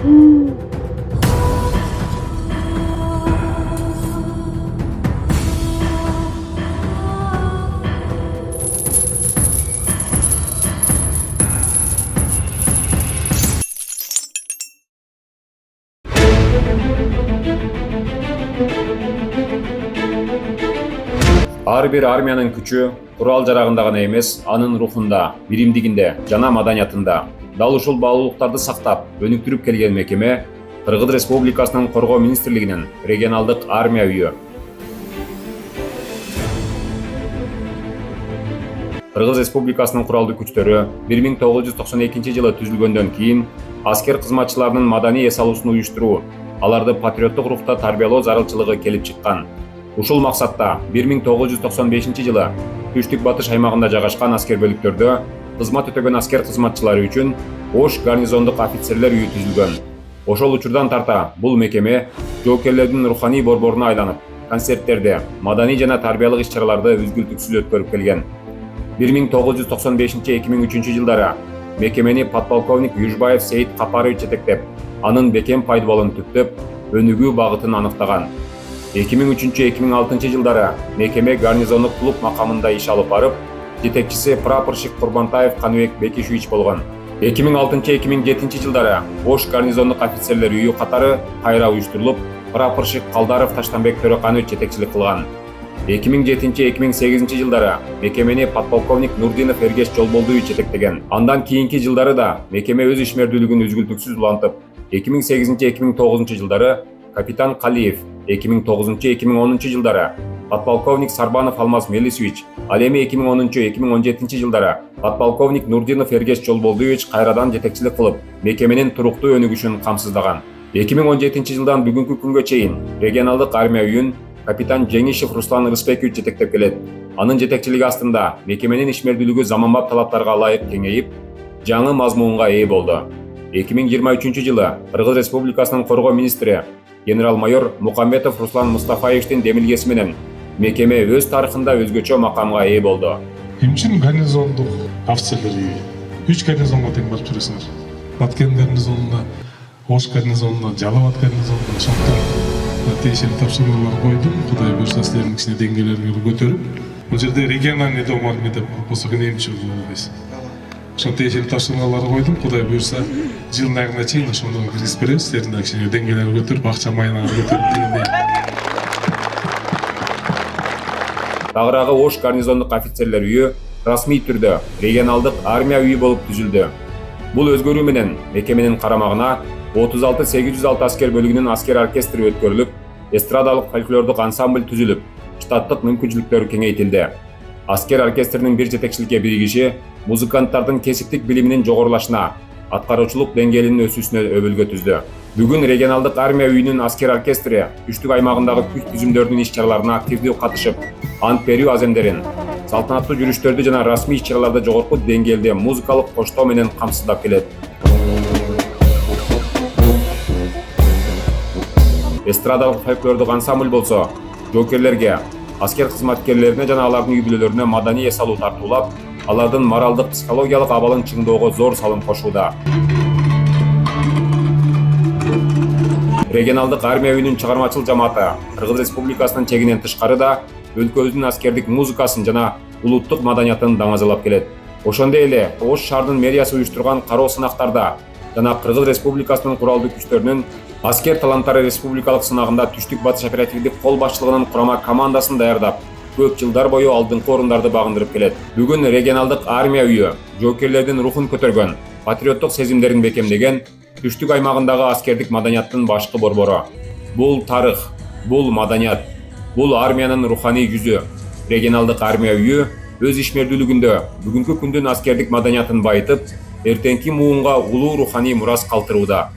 Ар бир армиянын күчү курал жарагында гана эмес, анын рухунда, биримдигинде жана маданиятында. Дал ушул баалуулуктарды сактап, өнүктүрүп келген мекеме Кыргыз Республикасынын Коргоо министрлигинин регионалдык армия үйү. Кыргыз Республикасынын куралдуу күчтөрү 1992 жылы түзүлгөндөн кийин аскер кызматчыларынын маданий эс алуусун уюштуруу, аларды патриоттук рухта тарбиялоо зарылчылыгы келип чыккан. Ушул максатта 1995 жылы Түштүк Батыш аймагында жайгашкан аскер бөлүктөрдө кызмат өтөгөн аскер кызматчылары үчүн Ош гарнизондук офицерлер үйү түзүлгөн. Ошол учурдан тарта бул мекеме жоокерлердин руханий борборуна айланып, концерттерди, маданий жана тарбиялык иш-чараларды үзгүлтүксүз өткөрүп келген. 1995-2003 жылдары мекемени подполковник Южбаев Сейит Капарович жетектеп, анын бекем пайдубалын түптөп, өнүгүү багытын аныктаган. 2003-2006 жылдары мекеме гарнизондук клуб макамында иш алып барып, жетекчиси прапорщик Курбантаев Каныбек Бекишевич болгон. 2006-2007 жылдары Ош гарнизондук офицерлер үйү катары кайра уюштурулуп, прапорщик Калдаров Таштанбек Төрөканович жетекчилик кылган. 2007-2008 жылдары мекемени подполковник Нурдинов Эргеш Жолболдуевич жетектеген. Андан кийинки жылдары да мекеме өз ишмердүүлүгүн үзгүлтүксүз улантып, 2008-2009 жылдары капитан Калиев, 2009-2010 жылдары подполковник Сарбанов Алмаз Мелисович, ал эми 2010-2017 жылдары подполковник Нурдинов Эргеш Жолболдуевич кайрадан жетекчилик кылып, мекеменин туруктуу өнүгүшүн камсыздаган. 2017 жылдан бүгүнкү күнгө чейин регионалдык армия үйүн капитан Жеңишев Руслан Рысбекович жетектеп келет. Анын жетекчилиги астында мекеменин ишмердүүлүгү заманбап талаптарга ылайык кеңейип, жаңы мазмунга ээ болду. 2023 жылы Кыргыз Республикасынын Коргоо министри генерал-майор Мукамбетов Руслан Мустафаевичтин демилгеси менен мекеме өз тарыхында өзгөчө макамга ээ болду. Эмчин гарнизондук офицерлер үйү. 3 гарнизонго тең барып жүрөсүңөр. Баткен гарнизонуна, Ош гарнизонуна, Жалал Абад гарнизонуна, ошондон тиешелүү тапшырмалар койдум. Кудай буюрса силердин кичине деңгээлериңерди көтөрүп, бул жерде региональный дом армия деп болсо эмчи болобуз. Ошо тиешелүү тапшырмалар койдум. Кудай буюрса жылдын айына чейин ошондон киргизип беребиз. Силердин кичине деңгээлериңерди көтөрүп, акча майына көтөрүп дегендей. Тагыраагы Ош гарнизондук офицерлер үйү расмий түрдө регионалдык армия үйү болуп түзүлдү. Бул өзгөрүү менен мекеменин карамагына 36-806 аскер бөлүгүнүн аскер оркестри өткөрүлүп, эстрадалык фольклордук ансамбль түзүлүп, штаттык мүмкүнчүлүктөр кеңейтилди. Аскер оркестринин бир жетекчиликке биригиши музыканттардын кесиптик билиминин жогорулашына, аткаруучулук деңгээлинин өсүүсүнө өбөлгө түздү. Бүгүн регионалдык армия үйүнүн аскер оркестри Түштүк аймагындагы күч түзүмдөрдүн иш-чараларына активдүү катышып, ант берүү аземдерин, салтанаттуу жүрүштөрдү жана расмий иш-чараларды жогорку деңгээлде музыкалык коштоо менен камсыздап келет. Эстрадалык фольклордук ансамбль болсо жоокерлерге, аскер кызматкерлерине жана алардын үй бүлөлөрүнө маданий эс алуу тартуулап, алардын моралдык, психологиялык абалын чыңдоого зор салым кошууда. Регионалдык армия үйүнүн чыгармачыл жамааты Кыргыз Республикасынын чегинен тышкары да өлкөбүздүн аскердик музыкасын жана улуттук маданиятын даңазалап келет. Ошондой эле Ош шаарынын мэриясы уюштурган кароо сынактарда жана Кыргыз Республикасынын куралдуу күчтөрүнүн аскер таланттары республикалык сынагында Түштүк Батыш оперативдик кол башчылыгынын курама командасын даярдап, көп жылдар бою алдыңкы орундарды багындырып келет. Бүгүн регионалдык армия үйү жоокерлердин рухун көтөргөн, патриоттук сезимдерин бекемдеген Түштүк аймагындагы аскердик маданияттын башкы борбору. Бул тарых, бул маданият, бул армиянын руханий жүзү. Регионалдык армия үйү өз ишмердүүлүгүндө бүгүнкү күндүн аскердик маданиятын байытып, эртеңки муунга улуу руханий мурас калтырууда.